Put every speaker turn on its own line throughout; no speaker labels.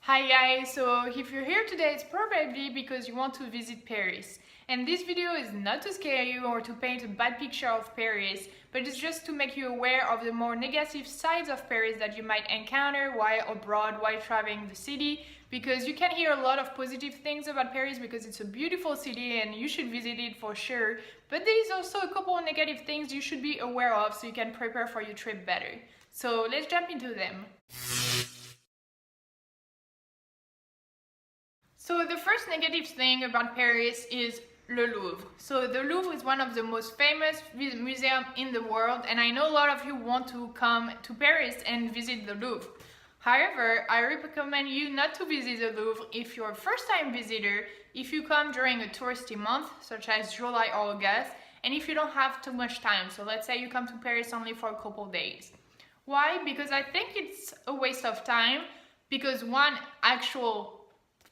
Hi guys, so if you're here today it's probably because you want to visit Paris. And this video is not to scare you or to paint a bad picture of Paris, but it's just to make you aware of the more negative sides of Paris that you might encounter while abroad, while traveling the city, because you can hear a lot of positive things about Paris because it's a beautiful city and you should visit it for sure, but there is also a couple of negative things you should be aware of so you can prepare for your trip better. So let's jump into them. So the first negative thing about Paris is the Louvre. So the Louvre is one of the most famous museums in the world, and I know a lot of you want to come to Paris and visit the Louvre. However, I recommend you not to visit the Louvre if you're a first-time visitor, if you come during a touristy month, such as July or August, and if you don't have too much time. So let's say you come to Paris only for a couple days. Why? Because I think it's a waste of time, because one, actual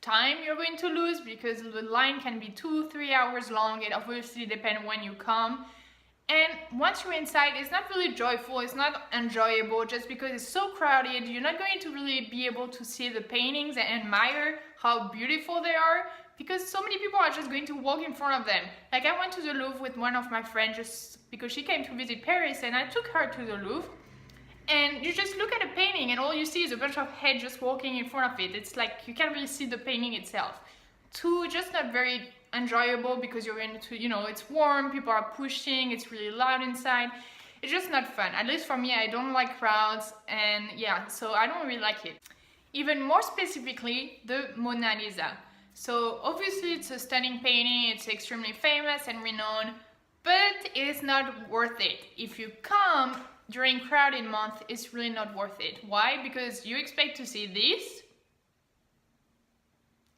time you're going to lose, because the line can be 2-3 hours long. It obviously depends when you come, and once you're inside it's not really joyful, it's not enjoyable, just because it's so crowded. You're not going to really be able to see the paintings and admire how beautiful they are, because so many people are just going to walk in front of them. Like I went to the Louvre with one of my friends just because she came to visit Paris, and I took her to the Louvre. And you just look at a painting and all you see is a bunch of heads just walking in front of it. It's like you can't really see the painting itself. Two, just not very enjoyable because you're into, it's warm, people are pushing, it's really loud inside. It's just not fun. At least for me, I don't like crowds, and yeah, so I don't really like it. Even more specifically, the Mona Lisa. So obviously it's a stunning painting, it's extremely famous and renowned, but it's not worth it. If you come during crowded month, it's really not worth it. Why? Because you expect to see this,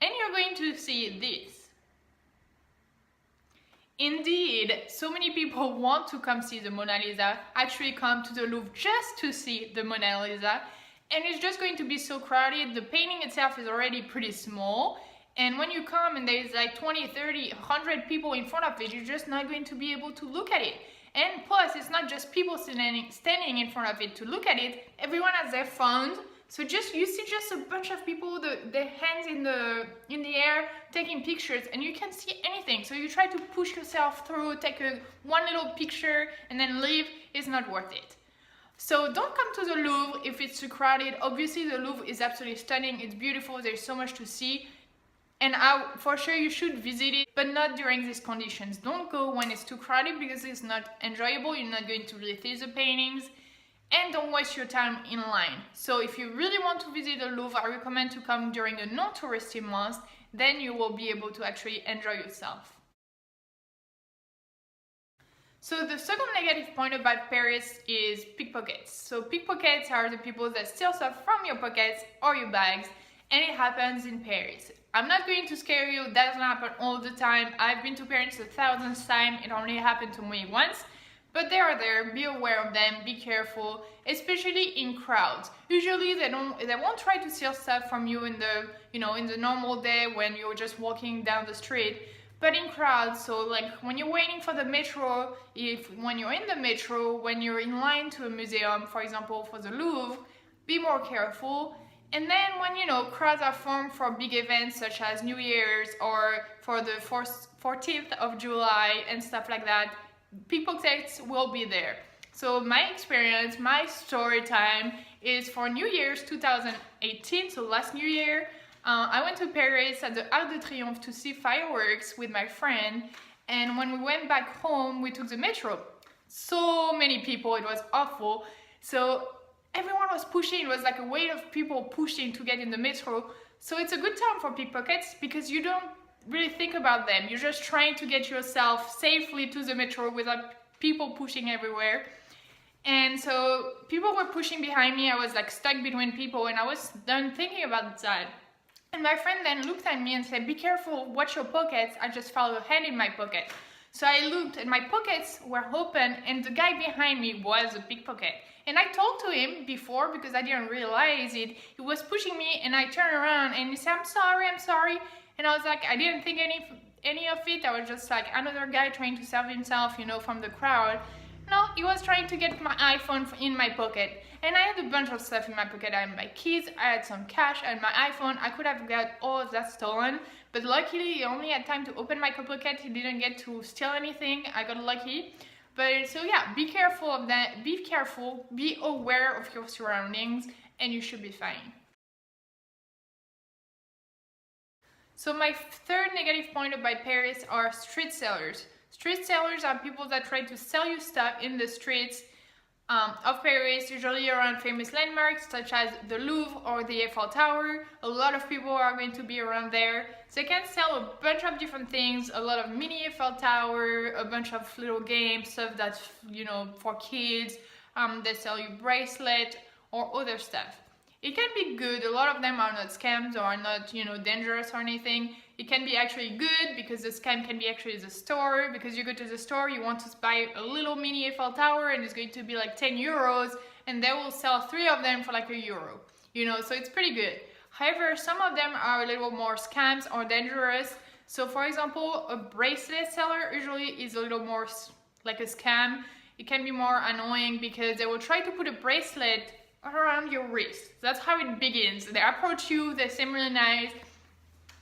and you're going to see this. Indeed, so many people want to come see the Mona Lisa, actually come to the Louvre just to see the Mona Lisa, and it's just going to be so crowded. The painting itself is already pretty small, and when you come and there's like 20, 30, 100 people in front of it, you're just not going to be able to look at it. And plus, it's not just people standing in front of it to look at it. Everyone has their phones, so you see just a bunch of people, their hands in the air, taking pictures, and you can't see anything. So you try to push yourself through, take one little picture, and then leave. It's not worth it. So don't come to the Louvre if it's too crowded. Obviously, the Louvre is absolutely stunning. It's beautiful. There's so much to see. And for sure you should visit it, but not during these conditions. Don't go when it's too crowded because it's not enjoyable. You're not going to really see the paintings, and don't waste your time in line. So if you really want to visit the Louvre, I recommend to come during a non-touristy month. Then you will be able to actually enjoy yourself. So the second negative point about Paris is pickpockets. So pickpockets are the people that steal stuff from your pockets or your bags, and it happens in Paris. I'm not going to scare you, that doesn't happen all the time. I've been to Paris 1,000 times, it only happened to me once. But they are there, be aware of them, be careful, especially in crowds. Usually they won't try to steal stuff from you in the normal day when you're just walking down the street. But in crowds, so like when you're waiting for the metro, when you're in the metro, when you're in line to a museum, for example for the Louvre, be more careful. And then when crowds are formed for big events such as New Year's or for the 14th of July and stuff like that, pickpockets will be there. So my experience, my story time is for New Year's 2018, so last New Year. I went to Paris at the Arc de Triomphe to see fireworks with my friend, and when we went back home we took the metro. So many people, it was awful. So everyone was pushing, it was like a wave of people pushing to get in the metro. So it's a good time for pickpockets because you don't really think about them. You're just trying to get yourself safely to the metro without people pushing everywhere. And so people were pushing behind me, I was like stuck between people, and I was done thinking about that. And my friend then looked at me and said, "Be careful, watch your pockets." I just felt a hand in my pocket. So I looked and my pockets were open, and the guy behind me was a pickpocket. And I told to him before, because I didn't realize it, he was pushing me, and I turned around and he said, I'm sorry. And I was like, I didn't think any of it. I was just like another guy trying to save himself, from the crowd. No, he was trying to get my iPhone in my pocket. And I had a bunch of stuff in my pocket. I had my keys, I had some cash, I had my iPhone. I could have got all of that stolen. But luckily, he only had time to open my pocket. He didn't get to steal anything. I got lucky. But so yeah, be careful of that. Be careful. Be aware of your surroundings. And you should be fine. So my third negative point about Paris are street sellers. Street sellers are people that try to sell you stuff in the streets of Paris, usually around famous landmarks such as the Louvre or the Eiffel Tower. A lot of people are going to be around there. So they can sell a bunch of different things, a lot of mini Eiffel Tower, a bunch of little games, stuff that's, you know, for kids. They sell you bracelets or other stuff. It can be good. A lot of them are not scams or are not, you know, dangerous or anything. It can be actually good because the scam can be actually the store, because you go to the store, you want to buy a little mini Eiffel Tower and it's going to be like 10 euros and they will sell 3 of them for like €1, you know, so it's pretty good. However, some of them are a little more scams or dangerous. So for example, a bracelet seller usually is a little more like a scam. It can be more annoying because they will try to put a bracelet around your wrist. That's how it begins. They approach you, they seem really nice,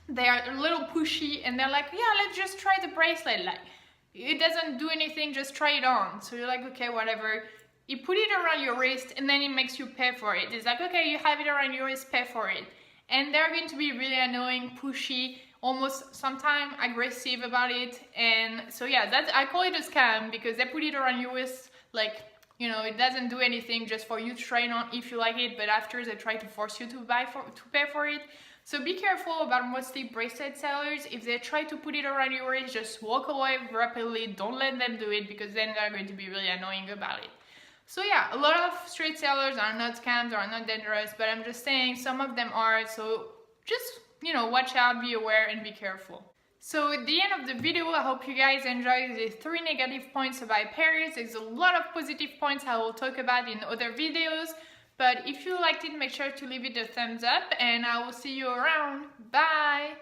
they are a little pushy, and they're like, yeah, let's just try the bracelet. Like, it doesn't do anything, just try it on. So you're like, okay, whatever. You put it around your wrist and then it makes you pay for it. It's like, okay, you have it around your wrist, pay for it. And they're going to be really annoying, pushy, almost sometimes aggressive about it. And so yeah, I call it a scam because they put it around your wrist, like, you know, it doesn't do anything, just for you to try it on if you like it, but after they try to force you to pay for it. So be careful about mostly bracelet sellers. If they try to put it around your wrist, just walk away rapidly. Don't let them do it because then they're going to be really annoying about it. So yeah, a lot of street sellers are not scams or are not dangerous, but I'm just saying some of them are. So just, you know, watch out, be aware, and be careful. So at the end of the video, I hope you guys enjoyed the 3 negative points about Paris. There's a lot of positive points I will talk about in other videos. But if you liked it, make sure to leave it a thumbs up and I will see you around. Bye!